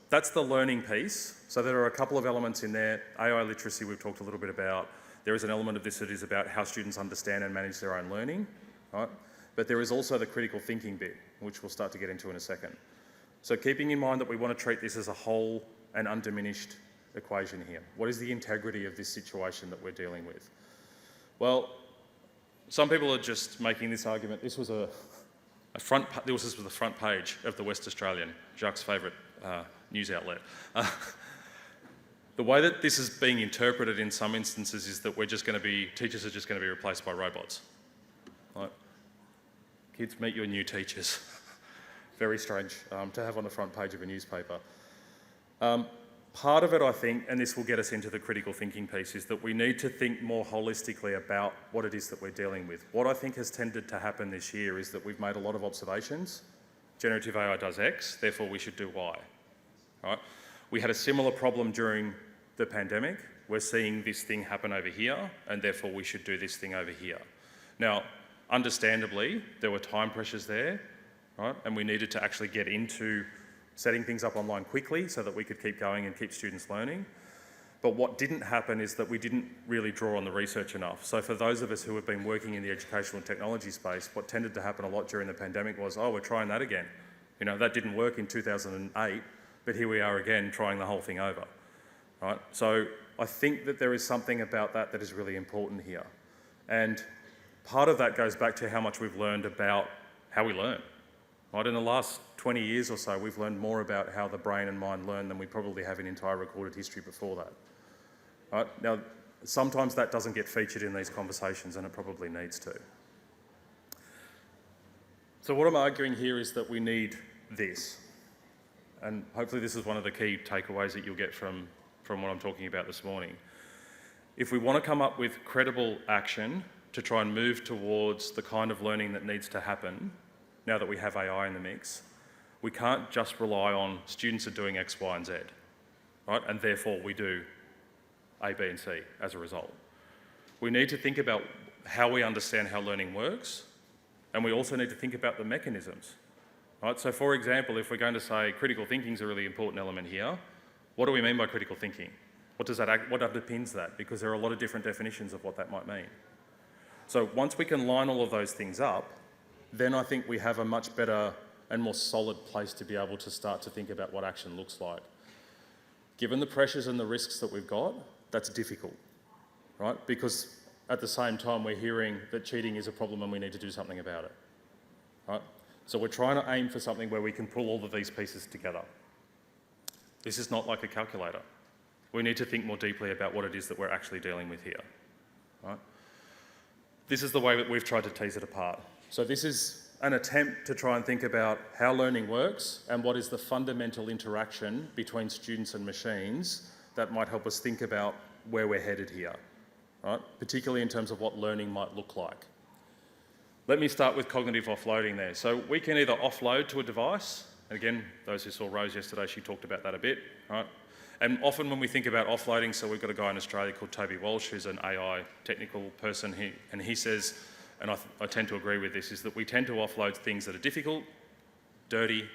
that's the learning piece. So there are a couple of elements in there. AI literacy we've talked a little bit about. There is an element of this that is about how students understand and manage their own learning, right? But there is also the critical thinking bit, which we'll start to get into in a second. So keeping in mind that we want to treat this as a whole and undiminished equation here. What is the integrity of this situation that we're dealing with? Well, some people are just making this argument. This was the front page of the West Australian, Jacques' favourite news outlet. The way that this is being interpreted in some instances is that teachers are just going to be replaced by robots. Right? Kids, meet your new teachers. Very strange to have on the front page of a newspaper. Part of it, I think, and this will get us into the critical thinking piece, is that we need to think more holistically about what it is that we're dealing with. What I think has tended to happen this year is that we've made a lot of observations. Generative AI does X, therefore we should do Y. Right? We had a similar problem during the pandemic. We're seeing this thing happen over here, and therefore we should do this thing over here. Now, understandably, there were time pressures there, right? And we needed to actually get into setting things up online quickly so that we could keep going and keep students learning. But what didn't happen is that we didn't really draw on the research enough. So for those of us who have been working in the educational and technology space, what tended to happen a lot during the pandemic was, oh, we're trying that again. You know, that didn't work in 2008, but here we are again trying the whole thing over, right? So I think that there is something about that that is really important here. And part of that goes back to how much we've learned about how we learn. Right, in the last 20 years or so, we've learned more about how the brain and mind learn than we probably have in entire recorded history before that. Right? Now, sometimes that doesn't get featured in these conversations, and it probably needs to. So what I'm arguing here is that we need this. And hopefully this is one of the key takeaways that you'll get from what I'm talking about this morning. If we want to come up with credible action to try and move towards the kind of learning that needs to happen, now that we have AI in the mix, we can't just rely on students are doing X, Y, and Z, right? And therefore we do A, B, and C as a result. We need to think about how we understand how learning works, and we also need to think about the mechanisms, right? So for example, if we're going to say critical thinking is a really important element here, what do we mean by critical thinking? What underpins that? Because there are a lot of different definitions of what that might mean. So once we can line all of those things up, then I think we have a much better and more solid place to be able to start to think about what action looks like. Given the pressures and the risks that we've got, that's difficult, right? Because at the same time, we're hearing that cheating is a problem and we need to do something about it, right? So we're trying to aim for something where we can pull all of these pieces together. This is not like a calculator. We need to think more deeply about what it is that we're actually dealing with here, right? This is the way that we've tried to tease it apart. So this is an attempt to try and think about how learning works and what is the fundamental interaction between students and machines that might help us think about where we're headed here, right? Particularly in terms of what learning might look like. Let me start with cognitive offloading there. So we can either offload to a device, and again, those who saw Rose yesterday, she talked about that a bit, right? And often when we think about offloading, so we've got a guy in Australia called Toby Walsh, who's an AI technical person, and he says, and I tend to agree with this, is that we tend to offload things that are difficult, dirty,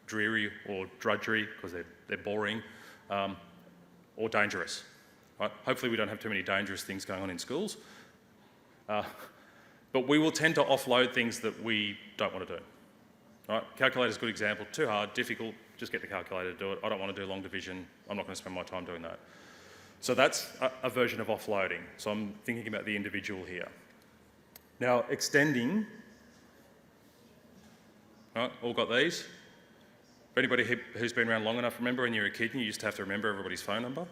dreary, or drudgery, because they're boring, or dangerous. Right? Hopefully we don't have too many dangerous things going on in schools. But we will tend to offload things that we don't want to do. Right? Calculator's a good example. Too hard, difficult, just get the calculator to do it. I don't want to do long division. I'm not going to spend my time doing that. So that's a version of offloading. So I'm thinking about the individual here. Now, extending, right, all got these? For anybody who's been around long enough, remember when you were a kid and you used to have to remember everybody's phone number?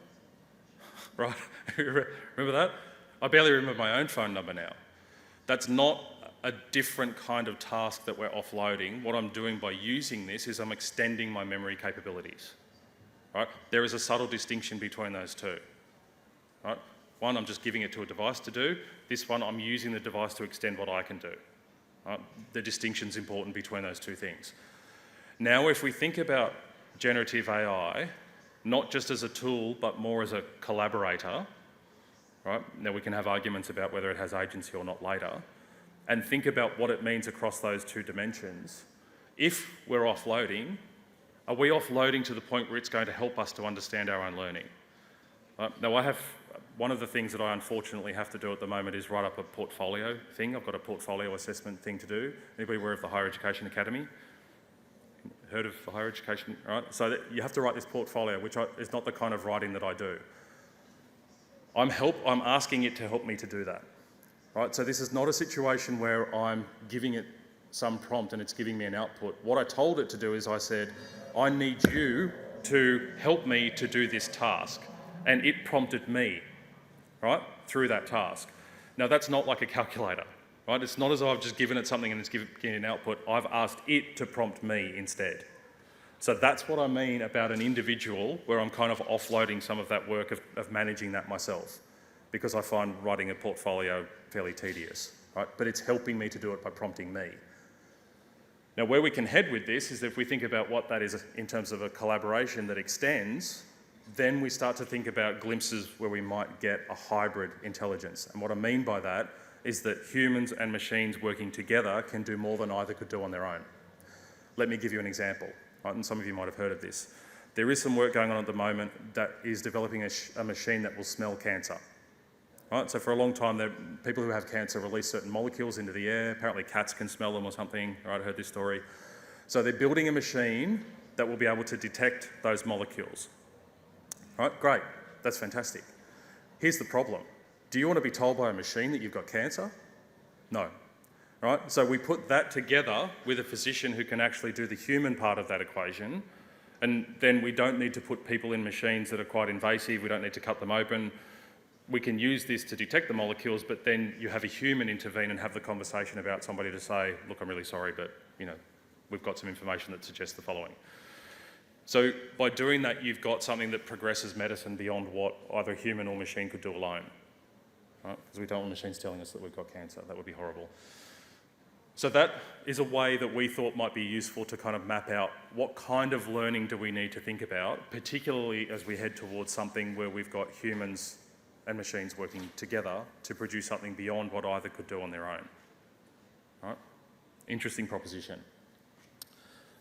Right? Remember that? I barely remember my own phone number now. That's not a different kind of task that we're offloading. What I'm doing by using this is I'm extending my memory capabilities. Right? There is a subtle distinction between those two. Right? One, I'm just giving it to a device to do. This one, I'm using the device to extend what I can do. Right? The distinction's important between those two things. Now, if we think about generative AI, not just as a tool, but more as a collaborator, right? Now we can have arguments about whether it has agency or not later, and think about what it means across those two dimensions. If we're offloading, are we offloading to the point where it's going to help us to understand our own learning? Now one of the things that I unfortunately have to do at the moment is write up a portfolio thing. I've got a portfolio assessment thing to do. Anybody aware of the Higher Education Academy? Heard of the higher education, right? So you have to write this portfolio, which is not the kind of writing that I do. I'm asking it to help me to do that, right? So this is not a situation where I'm giving it some prompt and it's giving me an output. What I told it to do is I said, I need you to help me to do this task. And it prompted me, right, through that task. Now that's not like a calculator. Right? It's not as though I've just given it something and it's giving an output. I've asked it to prompt me instead. So that's what I mean about an individual where I'm kind of offloading some of that work of managing that myself, because I find writing a portfolio fairly tedious. Right? But it's helping me to do it by prompting me. Now, where we can head with this is if we think about what that is in terms of a collaboration that extends, then we start to think about glimpses where we might get a hybrid intelligence. And what I mean by that is that humans and machines working together can do more than either could do on their own. Let me give you an example, right? And some of you might have heard of this. There is some work going on at the moment that is developing a machine that will smell cancer. Right? So for a long time, people who have cancer release certain molecules into the air. Apparently cats can smell them or something. Right? I heard this story. So they're building a machine that will be able to detect those molecules. Right? Great, that's fantastic. Here's the problem. Do you want to be told by a machine that you've got cancer? No. Right? So we put that together with a physician who can actually do the human part of that equation, and then we don't need to put people in machines that are quite invasive. We don't need to cut them open. We can use this to detect the molecules, but then you have a human intervene and have the conversation about somebody to say, look, I'm really sorry, but we've got some information that suggests the following. So by doing that, you've got something that progresses medicine beyond what either a human or machine could do alone. Right? Because we don't want machines telling us that we've got cancer. That would be horrible. So that is a way that we thought might be useful to kind of map out what kind of learning do we need to think about, particularly as we head towards something where we've got humans and machines working together to produce something beyond what either could do on their own. Right? Interesting proposition.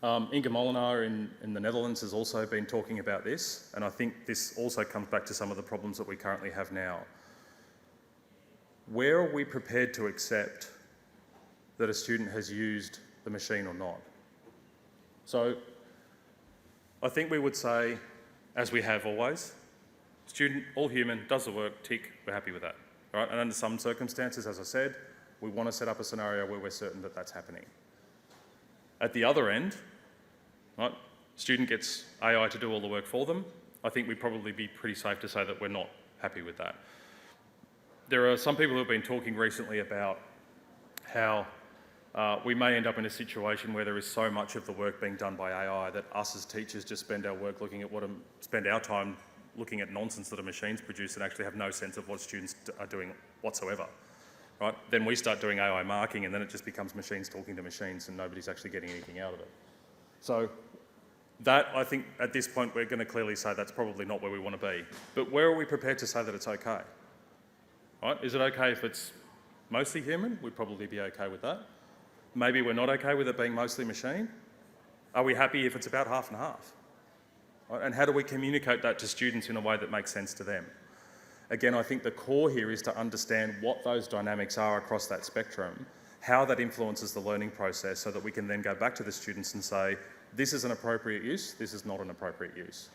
Inge Molenaar in the Netherlands has also been talking about this, and I think this also comes back to some of the problems that we currently have now. Where are we prepared to accept that a student has used the machine or not? So I think we would say, as we have always, student, all human, does the work, tick, we're happy with that. Right? And under some circumstances, as I said, we want to set up a scenario where we're certain that that's happening. At the other end, right, student gets AI to do all the work for them. I think we'd probably be pretty safe to say that we're not happy with that. There are some people who have been talking recently about how we may end up in a situation where there is so much of the work being done by AI that us as teachers just spend our time looking at nonsense that a machine's produced and actually have no sense of what students are doing whatsoever. Right? Then we start doing AI marking and then it just becomes machines talking to machines and nobody's actually getting anything out of it. So that, I think, at this point, we're going to clearly say that's probably not where we want to be. But where are we prepared to say that it's okay? Right? Is it okay if it's mostly human? We'd probably be okay with that. Maybe we're not okay with it being mostly machine. Are we happy if it's about half and half? Right? And how do we communicate that to students in a way that makes sense to them? Again, I think the core here is to understand what those dynamics are across that spectrum, how that influences the learning process so that we can then go back to the students and say, this is an appropriate use, this is not an appropriate use.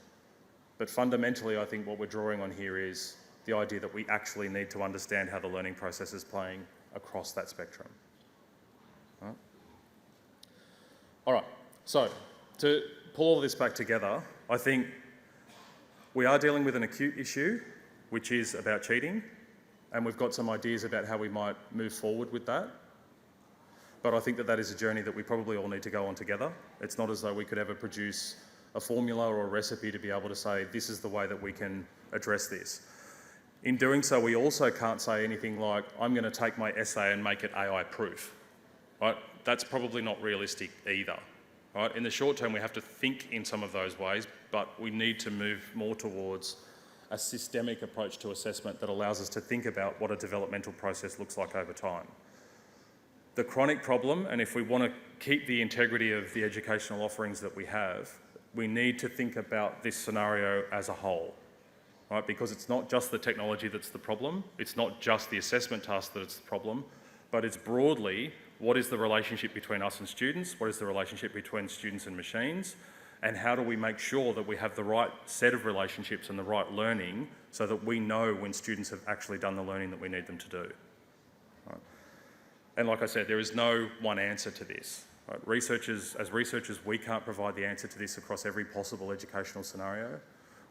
But fundamentally, I think what we're drawing on here is the idea that we actually need to understand how the learning process is playing across that spectrum. All right, so to pull all this back together, I think we are dealing with an acute issue, which is about cheating, and we've got some ideas about how we might move forward with that. But I think that that is a journey that we probably all need to go on together. It's not as though we could ever produce a formula or a recipe to be able to say, this is the way that we can address this. In doing so, we also can't say anything like, I'm going to take my essay and make it AI proof. Right? That's probably not realistic either. Right? In the short term, we have to think in some of those ways, but we need to move more towards a systemic approach to assessment that allows us to think about what a developmental process looks like over time. The chronic problem, and if we want to keep the integrity of the educational offerings that we have, we need to think about this scenario as a whole, right? Because it's not just the technology that's the problem, it's not just the assessment task that's the problem, but it's broadly, what is the relationship between us and students? What is the relationship between students and machines? And how do we make sure that we have the right set of relationships and the right learning so that we know when students have actually done the learning that we need them to do? Right? And like I said, there is no one answer to this. Right? As researchers, we can't provide the answer to this across every possible educational scenario.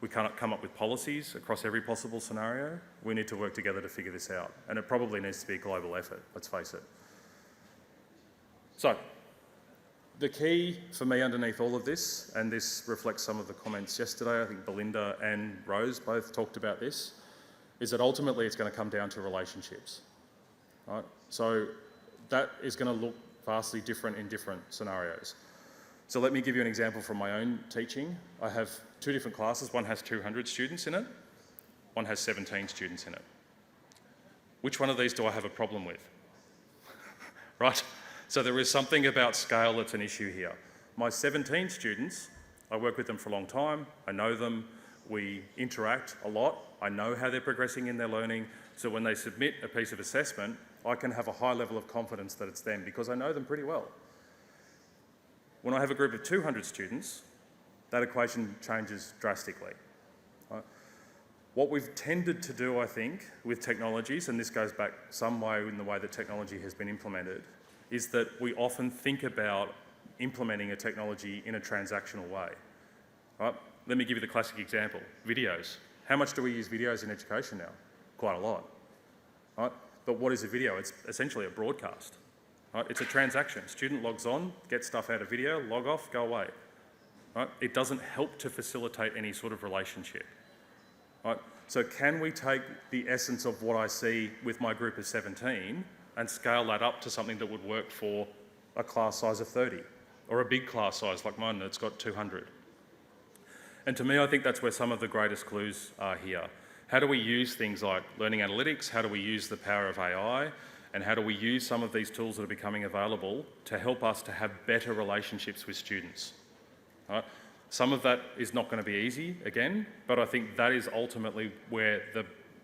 We can't come up with policies across every possible scenario. We need to work together to figure this out. And it probably needs to be a global effort, let's face it. So, the key for me underneath all of this, and this reflects some of the comments yesterday, I think Belinda and Rose both talked about this, is that ultimately it's going to come down to relationships. Right? So that is going to look vastly different in different scenarios. So let me give you an example from my own teaching. I have two different classes. One has 200 students in it. One has 17 students in it. Which one of these do I have a problem with? Right? So there is something about scale that's an issue here. My 17 students, I work with them for a long time. I know them. We interact a lot. I know how they're progressing in their learning. So when they submit a piece of assessment, I can have a high level of confidence that it's them because I know them pretty well. When I have a group of 200 students, that equation changes drastically. Right? What we've tended to do, I think, with technologies, and this goes back some way in the way that technology has been implemented, is that we often think about implementing a technology in a transactional way. Right? Let me give you the classic example, videos. How much do we use videos in education now? Quite a lot. Right? But what is a video? It's essentially a broadcast. Right? It's a transaction. Student logs on, gets stuff out of video, log off, go away. Right? It doesn't help to facilitate any sort of relationship. Right? So can we take the essence of what I see with my group of 17 and scale that up to something that would work for a class size of 30 or a big class size like mine that's got 200? And to me, I think that's where some of the greatest clues are here. How do we use things like learning analytics? How do we use the power of AI? And how do we use some of these tools that are becoming available to help us to have better relationships with students? Right? Some of that is not going to be easy, again, but I think that is ultimately where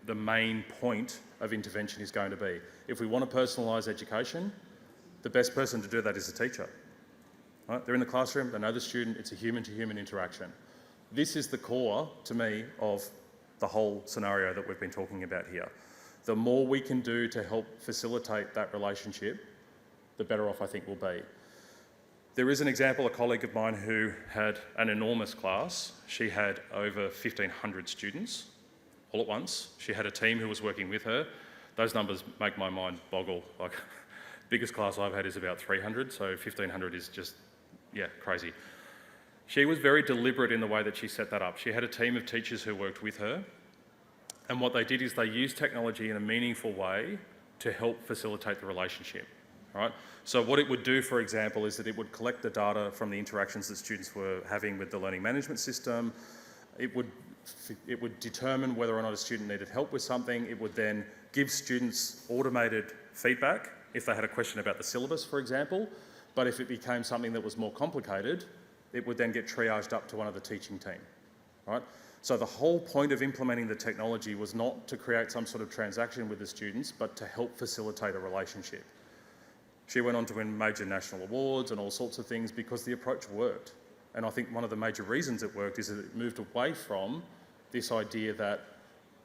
the main point of intervention is going to be. If we want to personalise education, the best person to do that is the teacher. Right? They're in the classroom, they know the student, it's a human-to-human interaction. This is the core, to me, of the whole scenario that we've been talking about here. The more we can do to help facilitate that relationship, the better off I think we'll be. There is an example, a colleague of mine who had an enormous class. She had over 1,500 students all at once. She had a team who was working with her. Those numbers make my mind boggle. Like, biggest class I've had is about 300, so 1,500 is just, yeah, crazy. She was very deliberate in the way that she set that up. She had a team of teachers who worked with her, and what they did is they used technology in a meaningful way to help facilitate the relationship. Right? So what it would do, for example, is that it would collect the data from the interactions that students were having with the learning management system. It would determine whether or not a student needed help with something. It would then give students automated feedback if they had a question about the syllabus, for example. But if it became something that was more complicated, it would then get triaged up to one of the teaching team. Right? So the whole point of implementing the technology was not to create some sort of transaction with the students, but to help facilitate a relationship. She went on to win major national awards and all sorts of things because the approach worked. And I think one of the major reasons it worked is that it moved away from this idea that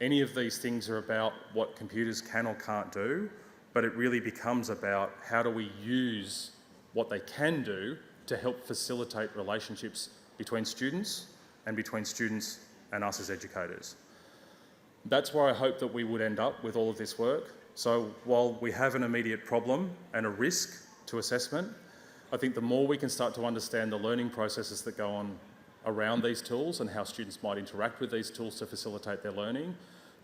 any of these things are about what computers can or can't do, but it really becomes about how do we use what they can do to help facilitate relationships between students and between students and us as educators. That's where I hope that we would end up with all of this work. So while we have an immediate problem and a risk to assessment, I think the more we can start to understand the learning processes that go on around these tools and how students might interact with these tools to facilitate their learning,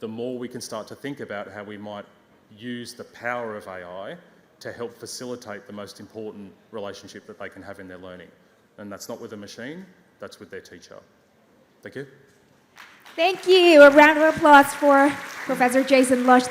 the more we can start to think about how we might use the power of AI to help facilitate the most important relationship that they can have in their learning. And that's not with a machine, that's with their teacher. Thank you. Thank you. A round of applause for Professor Jason Lush.